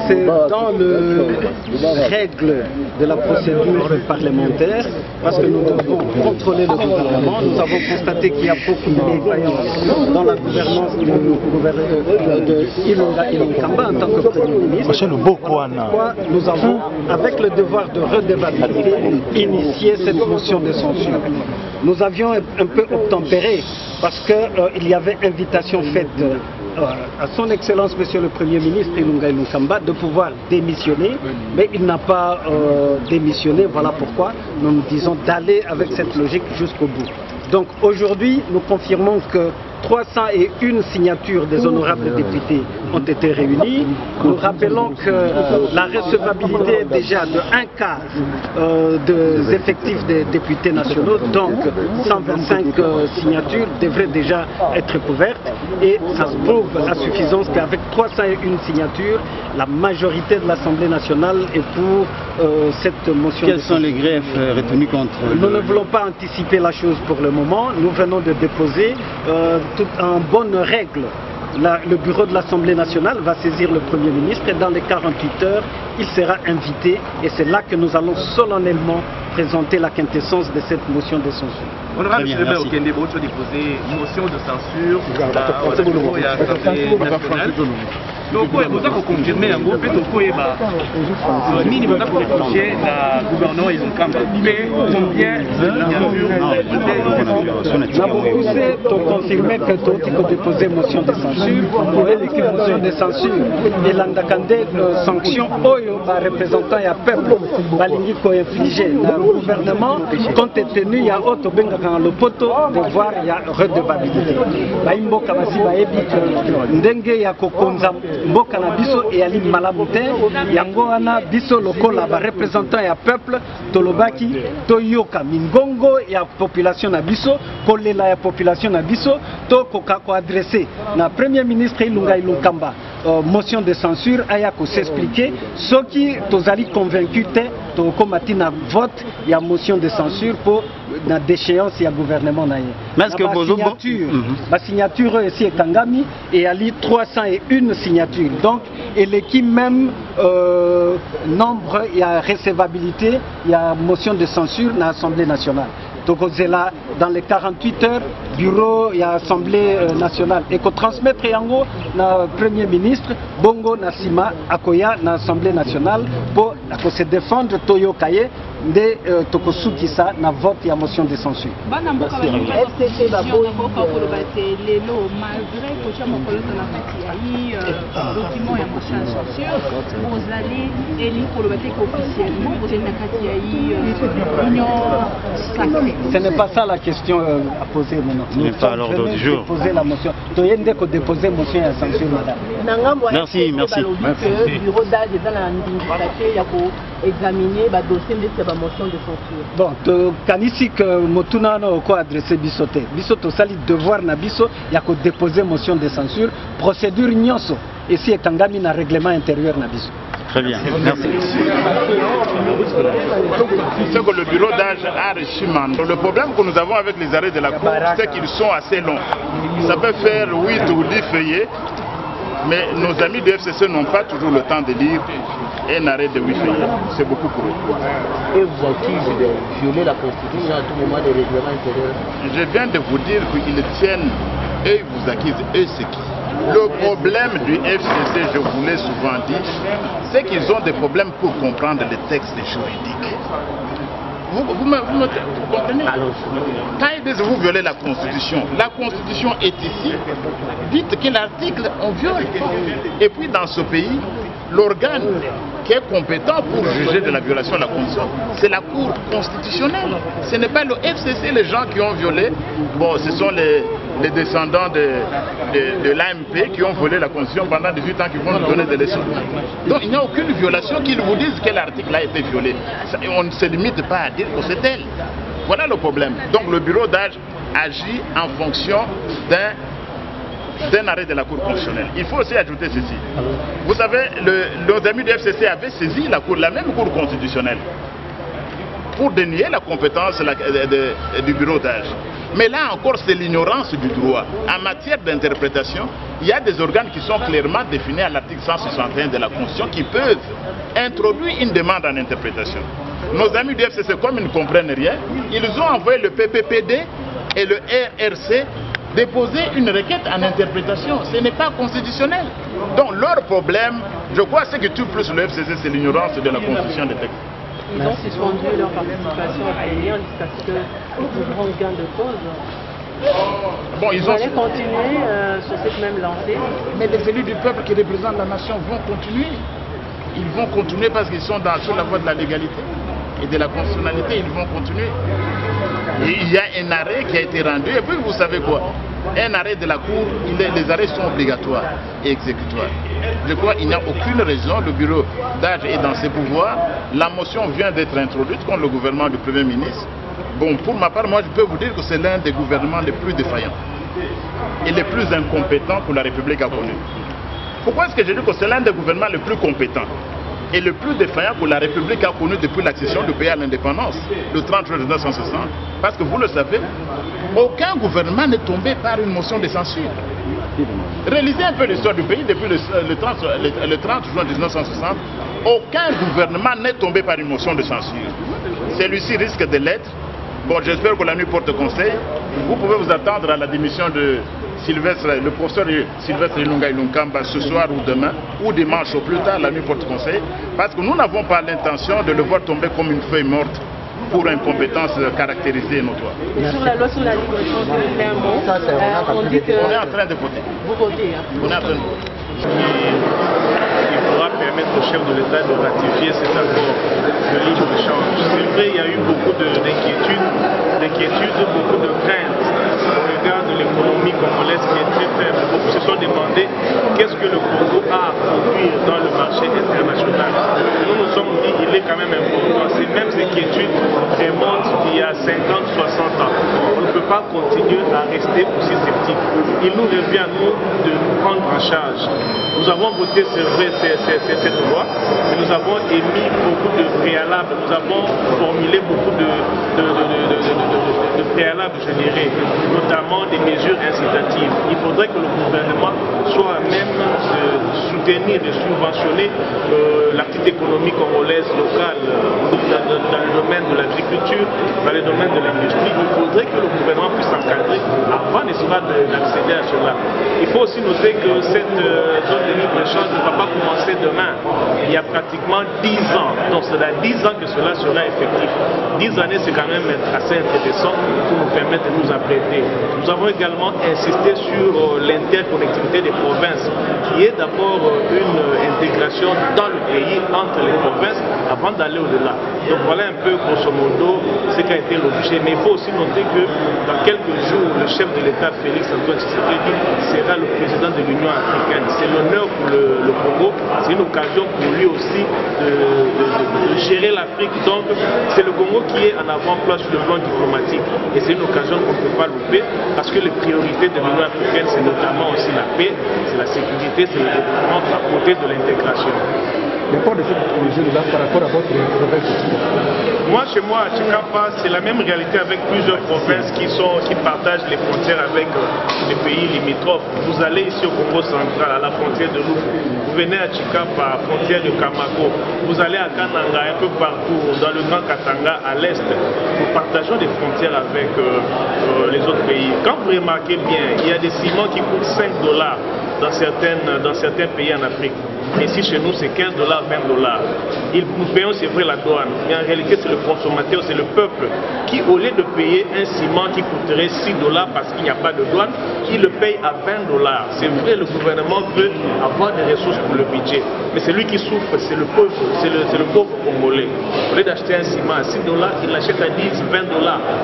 C'est dans le règle de la procédure parlementaire, parce que nous devons contrôler le gouvernement. Nous avons constaté qu'il y a beaucoup de défaillances dans la gouvernance de Ilunga Ilunkamba en tant que Premier ministre. Pourquoi nous avons, avec le devoir de redébatabilité, initié cette motion de censure. Nous avions un peu obtempéré parce qu'il y avait invitation faite à son Excellence Monsieur le Premier ministre Ilunga Ilunkamba de pouvoir démissionner, mais il n'a pas démissionné. Voilà pourquoi nous nous disons d'aller avec cette logique jusqu'au bout. Donc aujourd'hui, nous confirmons que 301 signatures des honorables députés ont été réunies. Nous rappelons que la recevabilité est déjà de un quart des effectifs des députés nationaux, donc 125 signatures devraient déjà être couvertes et ça se prouve à suffisance qu'avec 301 signatures, la majorité de l'Assemblée nationale est pour cette motion. Quels sont les greffes retenus contre? Nous ne voulons pas anticiper la chose pour le moment. Nous venons de déposer tout en bonne règle. Le bureau de l'Assemblée nationale va saisir le Premier ministre et dans les 48 heures, il sera invité et c'est là que nous allons solennellement présenter la quintessence de cette motion de censure. Honorable M. Okende Bocho déposé une motion de censure à l'Assemblée nationale. Donc, vous avez confirmé un groupe de mini pour reprocher la gouvernement Ilunkamba. Mais combien de signatures pour confirmer que tout a déposé motion de censure, pour l'équipe motion de censure et l'andakande sanction oyo par représentant et peuple balingi ko infligé le gouvernement compte tenu ya auto benga dans le poteau de voir ya redevabilité. Baimboka basi baebi ndenge ya kokonza mboka na biso et ali malamute yango wana biso lokola ba représentant ya peuple tolobaki toyoka mingongo ya population na biso kolela ya population na biso to koka ko adresser na premier ministre Ilunga Ilunkamba motion de censure aya ko s'expliquer ceux qui tozali convaincu te to komati na vote ya motion de censure pour na déchéance ya gouvernement na ye. Mais est-ce que la signature ici est Kangami et ali 301 signatures. Donc et l'équipe même nombre il y a recevabilité, il y a motion de censure dans l'Assemblée nationale. Donc là, dans les 48 heures, bureau et Assemblée nationale et qu'on transmettre yango na Premier ministre Bongo Nasima Akoya na Assemblée nationale pour se défendre Toyo Kaye de Tokosukisa na vote et motion de censure. Ce n'est pas ça la question à poser maintenant. Ce n'est pas à l'ordre du jour. Poser la motion. Déposer motion à censure, madame. Merci, merci. Le bureau d'âge est dans la examiner le dossier de cette motion de censure. Bon, kanisi que motuna no ko adresser bisote. Bisoto sali devoir na biso ya ko déposer motion de censure, procédure nyonso. Et si ekangami na règlement intérieur na biso. Très bien, merci. C'est que le bureau d'âge a reçu mandat. Le problème que nous avons avec les arrêts de la Cour, c'est qu'ils sont assez longs. Ça peut faire 8 ou 10 feuillets, mais nos amis de FCC n'ont pas toujours le temps de lire un arrêt de 8 feuillets. C'est beaucoup pour eux. Et vous accusez de violer la Constitution à tout moment des règlements intérieurs? Je viens de vous dire qu'ils tiennent et ils vous accusent, eux c'est qui? Le problème du FCC, je vous l'ai souvent dit, c'est qu'ils ont des problèmes pour comprendre les textes juridiques. Vous comprenez? Quand ils disent vous violez la Constitution est ici, dites quel article on viole. Et puis dans ce pays, l'organe qui est compétent pour juger de la violation de la Constitution, c'est la Cour constitutionnelle. Ce n'est pas le FCC, les gens qui ont violé. Bon, ce sont les descendants de l'AMP qui ont volé la Constitution pendant 18 ans, qui vont nous donner des leçons. Donc il n'y a aucune violation qu'ils vous disent quel article a été violé. On ne se limite pas à dire que c'est elle. Voilà le problème. Donc le bureau d'âge agit en fonction d'un d'un arrêt de la Cour constitutionnelle. Il faut aussi ajouter ceci. Vous savez, nos amis du FCC avaient saisi la même Cour constitutionnelle pour dénier la compétence du bureau d'âge. Mais là encore, c'est l'ignorance du droit. En matière d'interprétation, il y a des organes qui sont clairement définis à l'article 161 de la Constitution qui peuvent introduire une demande en interprétation. Nos amis du FCC, comme ils ne comprennent rien, ils ont envoyé le PPPD et le RRC déposer une requête en interprétation. Ce n'est pas constitutionnel. Donc leur problème, je crois, ce qui tue plus le FCC, c'est l'ignorance de la Constitution des textes. Ils ont suspendu leur participation à l'Union jusqu'à ce que nous prenions gain de cause. Bon, ils allaient continuer sur cette même lancée. Mais les élus du peuple qui représentent la nation vont continuer. Ils vont continuer parce qu'ils sont sur la voie de la légalité et de la constitutionnalité. Ils vont continuer. Et il y a un arrêt qui a été rendu. Et puis vous savez quoi? Un arrêt de la Cour, les arrêts sont obligatoires et exécutoires. Je crois qu'il n'y a aucune raison. Le bureau d'âge est dans ses pouvoirs. La motion vient d'être introduite contre le gouvernement du Premier ministre. Bon, pour ma part, moi je peux vous dire que c'est l'un des gouvernements les plus défaillants et les plus incompétents que la République a connu. Pourquoi est-ce que je dis que c'est l'un des gouvernements les plus compétents et le plus défaillant que la République a connu depuis l'accession du pays à l'indépendance, le 30 juin 1960? Parce que vous le savez, aucun gouvernement n'est tombé par une motion de censure. Réalisez un peu l'histoire du pays depuis le 30 juin 1960. Aucun gouvernement n'est tombé par une motion de censure. Celui-ci risque de l'être. Bon, j'espère que la nuit porte conseil. Vous pouvez vous attendre à la démission de le professeur Sylvestre Ilunga Ilunkamba ce soir ou demain, ou dimanche au plus tard, la nuit porte conseil, parce que nous n'avons pas l'intention de le voir tomber comme une feuille morte pour incompétence caractérisée et notoire. Sur la loi sur la libération de Clermont, on dit que... On est en train de voter. Vous votez, hein? On est en train de voter. Il faudra permettre au chef de l'État de ratifier cet accord de libre-échange. C'est vrai, il y a eu beaucoup d'inquiétudes, beaucoup de craintes au regard de l'économie congolaise qui est très faible. Beaucoup se sont demandé qu'est-ce que le Congo a à produire dans le marché international. Nous nous sommes dit qu'il est quand même important. Ces mêmes inquiétudes remontent d'il y a 50, 60 ans. On ne peut pas continuer à rester aussi sceptique. Il nous revient à nous de nous prendre en charge. Nous avons voté, c'est vrai, cette loi, mais nous avons émis beaucoup de préalables, nous avons formulé beaucoup de préalables, je dirais, notamment des mesures incitatives. Il faudrait que le gouvernement soit à même de soutenir, de subventionner l'activité économique congolaise locale dans le domaine de l'agriculture, dans le domaine de l'industrie. Il faudrait que le gouvernement puisse encadrer avant, n'est-ce pas, d'accéder à cela. Il faut aussi noter que cette zone de libre-échange ne va pas commencer demain. Il y a pratiquement 10 ans. Donc c'est à 10 ans que cela sera effectif. 10 années, c'est quand même assez intéressant pour nous permettre de nous apprêter. Nous avons également insisté sur l'interconnectivité des provinces, qui est d'abord une intégration dans le pays entre les provinces avant d'aller au-delà. Donc voilà un peu grosso modo ce qui a été l'objet. Mais il faut aussi noter que dans quelques jours, le chef de l'État, Félix Antoine Tshisekedi, sera le président de l'Union africaine. C'est l'honneur pour le Congo, c'est une occasion pour lui aussi de gérer l'Afrique. Donc c'est le Congo qui est en avant-plan sur le plan diplomatique. Et c'est une occasion qu'on ne peut pas louper parce que les priorités de l'Union africaine, c'est notamment aussi la paix, c'est la sécurité, c'est le développement à côté de l'intégration. Le port de cette projet-là par rapport à votre province? Moi, chez moi, à Tchikapa, c'est la même réalité avec plusieurs provinces qui partagent les frontières avec les pays limitrophes. Vous allez ici au Congo central, à la frontière de Lufu. Vous venez à Tchikapa, à la frontière de Kamako. Vous allez à Kananga, un peu partout, dans le Grand Katanga, à l'est. Nous partageons des frontières avec les autres pays. Quand vous remarquez bien, il y a des ciments qui coûtent $5 dans certains pays en Afrique. Ici, chez nous, c'est $15, $20. Nous payons, c'est vrai, la douane. Mais en réalité, c'est le consommateur, c'est le peuple qui, au lieu de payer un ciment qui coûterait $6 parce qu'il n'y a pas de douane, il le paye à $20. C'est vrai, le gouvernement veut avoir des ressources pour le budget. Mais c'est lui qui souffre, c'est le pauvre, c'est le pauvre congolais. Au lieu d'acheter un ciment à $6, il l'achète à $10, $20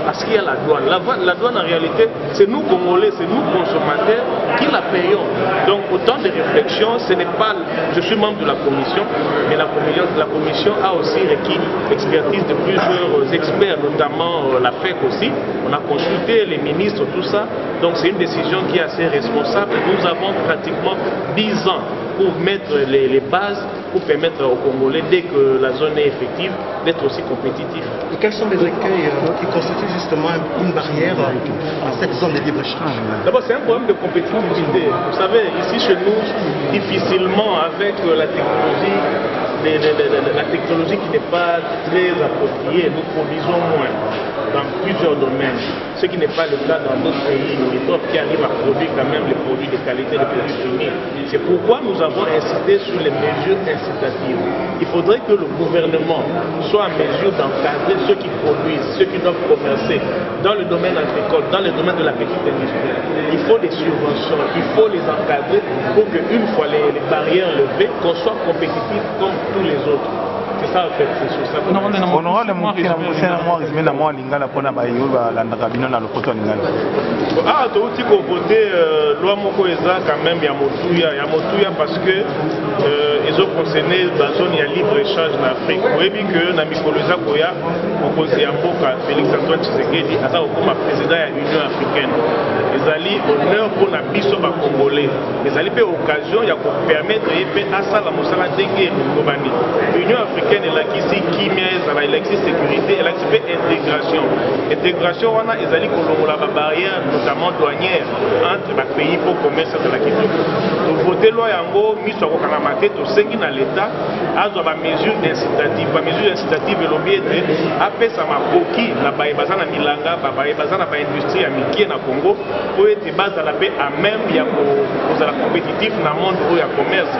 parce qu'il y a la douane. La douane, en réalité, c'est nous, Congolais, c'est nous, consommateurs, qui la payons. Donc, autant de réflexions, ce n'est pas Je suis membre de la commission, mais la commission a aussi requis l'expertise de plusieurs experts, notamment la FEC aussi. On a consulté les ministres, tout ça. Donc c'est une décision qui est assez responsable. Nous avons pratiquement 10 ans pour mettre les bases, pour permettre aux Congolais, dès que la zone est effective, d'être aussi compétitifs. Et quels sont les écueils qui constituent justement une barrière à cette zone de libre-échange? D'abord, c'est un problème de compétitivité. Vous savez, ici chez nous, difficilement avec la technologie, la technologie qui n'est pas très appropriée, nous produisons moins dans plusieurs domaines, ce qui n'est pas le cas dans d'autres pays limitrophes qui arrivent à produire quand même les produits de qualité, les produits finis. C'est pourquoi nous avons insisté sur les mesures incitatives. Il faudrait que le gouvernement soit en mesure d'encadrer ceux qui produisent, ceux qui doivent commercer dans le domaine agricole, dans le domaine de la petite industrie. Il faut des subventions, il faut les encadrer pour qu'une fois les barrières levées, qu'on soit compétitif comme tous les autres. C'est ça en fait, c'est sur ça. Ah, tu as voté loi moko eza quand même Yamotuya parce que ils ont concerné la zone de libre-échange en Afrique. Vous avez vu que na Mikoloza Koya, au conseil Mboka, Félix Antoine Tshisekedi, a comme président de l'Union africaine. Ils allaient honneur pour la biso ba Congolais. Ils allaient faire occasion de permettre à ça la Moussala Dengue Mokobani. L'Union africaine est là qui ici, Kimia, elle a ici sécurité, elle a ici intégration. Intégration, on a ils allaient la barrière, notamment douanière, entre les pays pour commerce de la Kivu. Donc, voter loi yango, mis sur Kanamate, tout ce qui est dans l'État, a des mesures incitatives. Les mesures incitatives, le bien est, après ça m'a boqué, la baïbaza na Milanga, la baïbaza na industrie à Miki na Congo, pour être base à la paix à même, il y a pour la compétitif dans le monde où il y a commerce.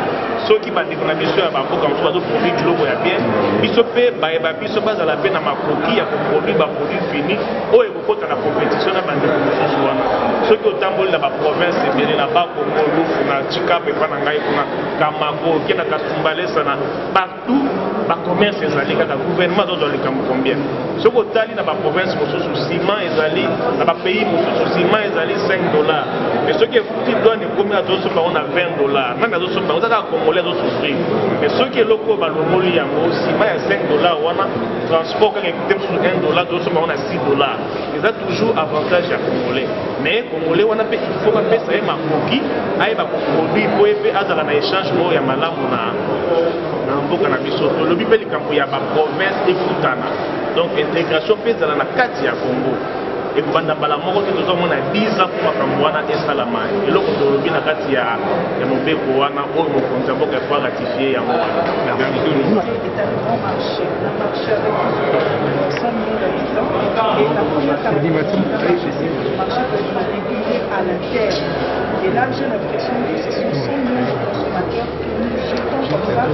Ceux qui battent la mission à Bambo, comme soit d'autres produits de l'eau, il y a bien. Bisopé, biso base à la paix dans ma coquille, il y a des produits finis, où il y a la compétition dans la ceux qui ont tamboli dans la province, c'est bien là-bas, comme Molouf, Chikap, et Panangaï, Kamago, Kenakastumbalé, partout, le commerce est allé, le gouvernement doit le combien. Ceux qui ont allé dans la province, sous ciment, ils allés, dans le pays, sous ciment, ils allés $5. Mais ceux qui ont douane, combien d'autres on a $20. Même à d'autres, on a des Congolais d'autres souffrir. Mais ceux qui sont locaux, il y a ciment, il y a $5, on a transport, quand il y a $1, d'autres, on a $6. Ils ont toujours avantage à Congolais. Mais Congolais, on a fait, il faut pas faire ça, il y a un produit, il y a un produit, pour faire un échange, il y a un malam, le bipé du campo, il y a une province écoutana. Donc, intégration fait dans la carte du Congo. Et pour que nous avons 10 ans pour que et Salama. Et là, on a la carte de mon pays pour qu'on ratifier. Et là, j'ai l'impression que ce sont 100 millions de consommateurs que nous jetons comme ça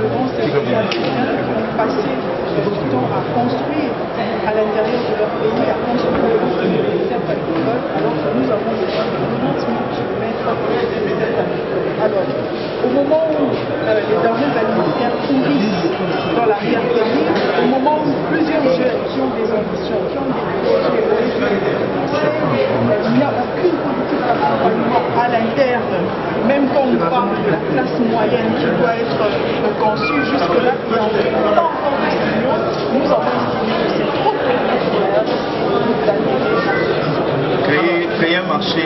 devant ces pays africains qui ont passé du temps à construire à l'intérieur de leur pays, à construire des réserves agricoles, alors que nous avons besoin de 90 000 km de réserves agricoles. Alors, au moment où les denrées alimentaires pourrissent dans l'arrière-pays, au moment où plusieurs jeunes qui ont des ambitions, qui ont des projets, il n'y a aucune politique d'accompagnement à l'interne, même quand on parle de la classe moyenne qui doit être conçue jusque-là, qui n'en fait pas encore de signaux, nous avons estimé que c'est trop tôt créer un marché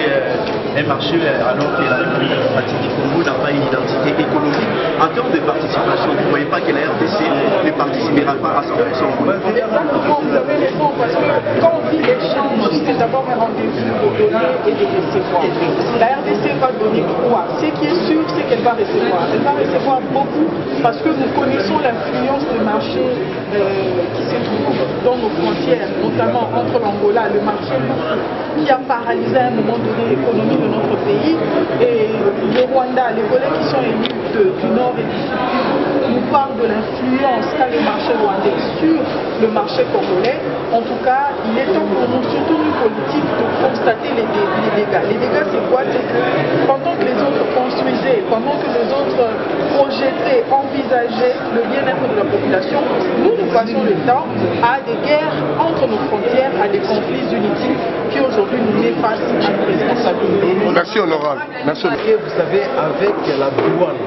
alors que la République démocratique du Congo n'a pas une identité économique. En termes de participation, vous ne voyez pas que la RDC ne participera pas à 100%? Exactement, vous avez raison, parce que quand on dit l'échange, c'est d'abord un rendez-vous pour donner et de recevoir. La RDC va donner quoi? Ce qui est sûr, c'est qu'elle va recevoir. Elle va recevoir beaucoup parce que nous connaissons l'influence du marché qui se trouve dans nos frontières, notamment entre l'Angola, le marché qui a paralysé à un moment donné l'économie de notre pays, et le Rwanda, les collègues qui sont élus du Nord et du Sud nous parlent de l'influence qu'a le marché rwandais sur le marché congolais. En tout cas, il est temps pour nous, surtout nous politiques, de constater les dégâts. Les dégâts, c'est quoi? C'est que pendant que les autres construisaient, pendant que les autres projetaient, envisageaient le bien-être de la population, nous passons le temps à des guerres entre nos frontières, à des conflits inutiles qui aujourd'hui nous dépassent à nos responsabilités. Merci honorable. Merci. Et vous savez, avec la douane,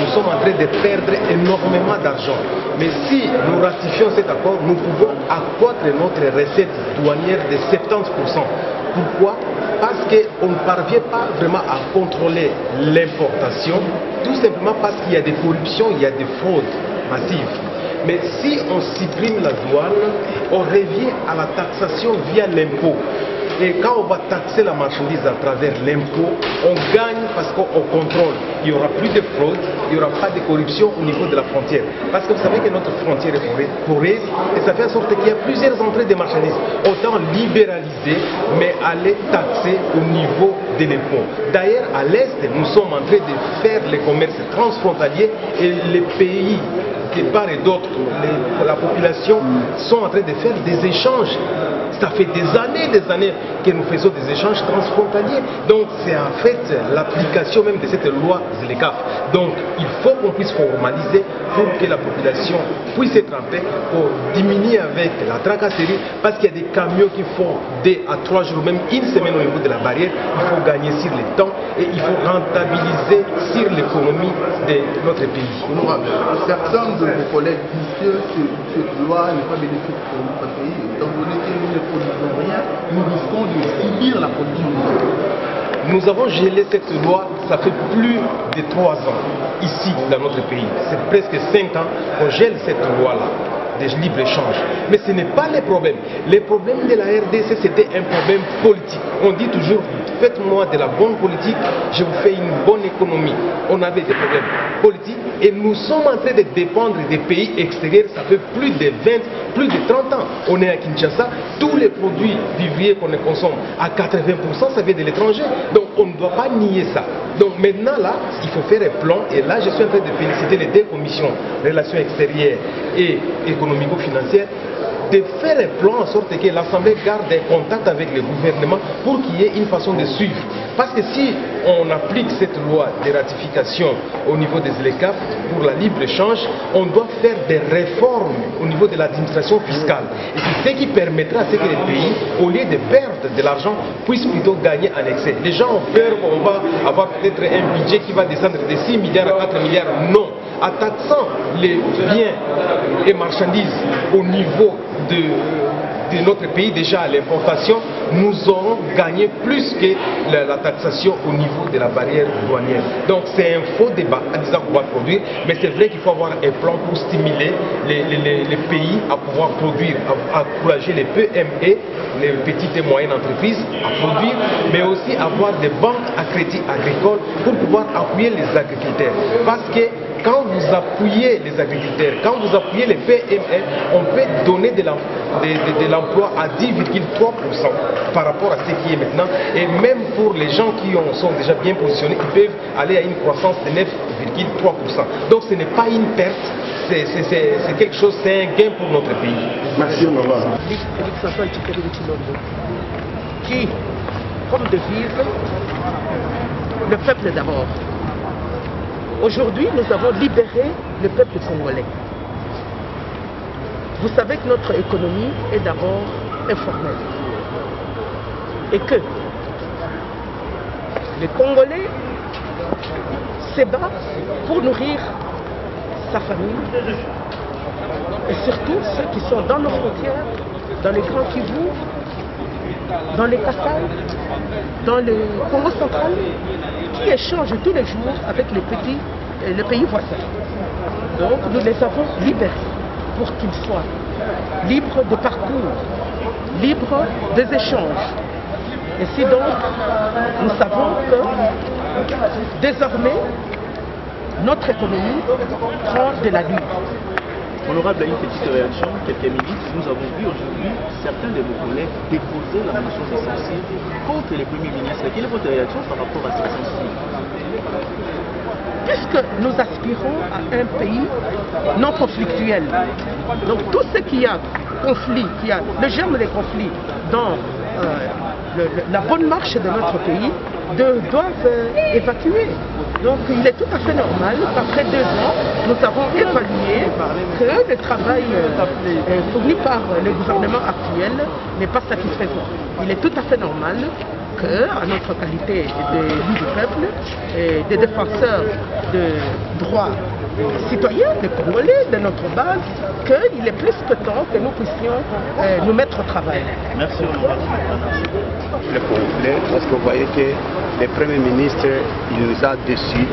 nous sommes en train de perdre énormément d'argent. Mais si nous ratifions cet accord, nous pouvons accroître notre recette douanière de 70%. Pourquoi? Parce qu'on ne parvient pas vraiment à contrôler l'importation, tout simplement parce qu'il y a des corruptions, il y a des fraudes massives. Mais si on supprime la douane, on revient à la taxation via l'impôt. Et quand on va taxer la marchandise à travers l'impôt, on gagne parce qu'on contrôle. Il n'y aura plus de fraude, il n'y aura pas de corruption au niveau de la frontière. Parce que vous savez que notre frontière est poreuse et ça fait en sorte qu'il y a plusieurs entrées de marchandises. Autant libéraliser, mais aller taxer au niveau de l'impôt. D'ailleurs, à l'Est, nous sommes en train de faire le commerce transfrontalier et les pays de part et d'autre, la population sont en train de faire des échanges. Ça fait des années que nous faisons des échanges transfrontaliers. Donc c'est en fait l'application même de cette loi ZLECAf. Donc il faut qu'on puisse formaliser pour que la population puisse être en paix, pour diminuer avec la tracasserie, parce qu'il y a des camions qui font 2 à 3 jours, même une semaine au niveau de la barrière. Il faut gagner sur le temps et il faut rentabiliser sur l'économie de notre pays. Certains de vos collègues disent que cette loi n'est pas bénéfique pour notre pays, étant donné que nous ne produisons rien, nous risquons de subir la production. Nous avons gelé cette loi, ça fait plus de 3 ans, ici dans notre pays. C'est presque 5 ans qu'on gèle cette loi-là, de libre-échange. Mais ce n'est pas le problème. Le problème de la RDC, c'était un problème politique. On dit toujours, faites-moi de la bonne politique, je vous fais une bonne économie. On avait des problèmes politiques et nous sommes en train de dépendre des pays extérieurs. Ça fait plus de 20, plus de 30 ans. On est à Kinshasa, tous les produits vivriers qu'on consomme, à 80%, ça vient de l'étranger. Donc on ne doit pas nier ça. Donc maintenant là, il faut faire un plan. Et là, je suis en train de féliciter les 2 commissions, relations extérieures et économico-financières, de faire un plan en sorte que l'Assemblée garde un contact avec le gouvernement pour qu'il y ait une façon de suivre. Parce que si on applique cette loi de ratification au niveau des ZLECAf pour la libre-échange, on doit faire des réformes au niveau de l'administration fiscale. Et c'est ce qui permettra à ce que les pays, au lieu de perdre de l'argent, puissent plutôt gagner en excès. Les gens ont peur qu'on va avoir peut-être un budget qui va descendre de 6 milliards à 4 milliards. Non. En taxant les biens et marchandises au niveau de notre pays, déjà à l'importation, nous aurons gagné plus que la taxation au niveau de la barrière douanière. Donc c'est un faux débat en disant qu'on va produire, mais c'est vrai qu'il faut avoir un plan pour stimuler les pays à pouvoir produire, à encourager les PME, les petites et moyennes entreprises à produire, mais aussi avoir des banques à crédit agricole pour pouvoir appuyer les agriculteurs. Parce que quand vous appuyez les agriculteurs, quand vous appuyez les PME, on peut donner de l'emploi à 10,3% par rapport à ce qui est maintenant. Et même pour les gens qui sont déjà bien positionnés, ils peuvent aller à une croissance de 9,3%. Donc ce n'est pas une perte, c'est quelque chose, c'est un gain pour notre pays. Merci, maman. Qui, comme devise, le peuple d'abord. Aujourd'hui, nous avons libéré le peuple congolais. Vous savez que notre économie est d'abord informelle. Et que les Congolais se battent pour nourrir sa famille. Et surtout ceux qui sont dans nos frontières, dans les Grands Kivu, dans les Kassai, dans le Congo central, qui échangent tous les jours avec les pays voisins. Donc nous les avons libérés pour qu'ils soient libres de parcours, libres des échanges. Et si donc nous savons que désormais notre économie prend de l'allure. Honorable, une petite réaction, quelques minutes. Nous avons vu aujourd'hui certains de vos collègues déposer la motion de censure contre le Premier ministre. Quelle est votre réaction par rapport à cette censure? Puisque nous aspirons à un pays non conflictuel, donc tout ce qu'il y a conflits, le germe des conflits dans la bonne marche de notre pays doivent évacuer. Donc il est tout à fait normal qu'après 2 ans, nous avons évalué que le travail fourni par le gouvernement actuel n'est pas satisfaisant. Il est tout à fait normal qu'à notre qualité d'élus du peuple et des défenseurs de droits citoyens, des Congolais, de notre base, qu'il est plus que temps que nous puissions nous mettre au travail. Merci. Le conflit, parce que vous voyez que le Premier ministre, il nous a déçus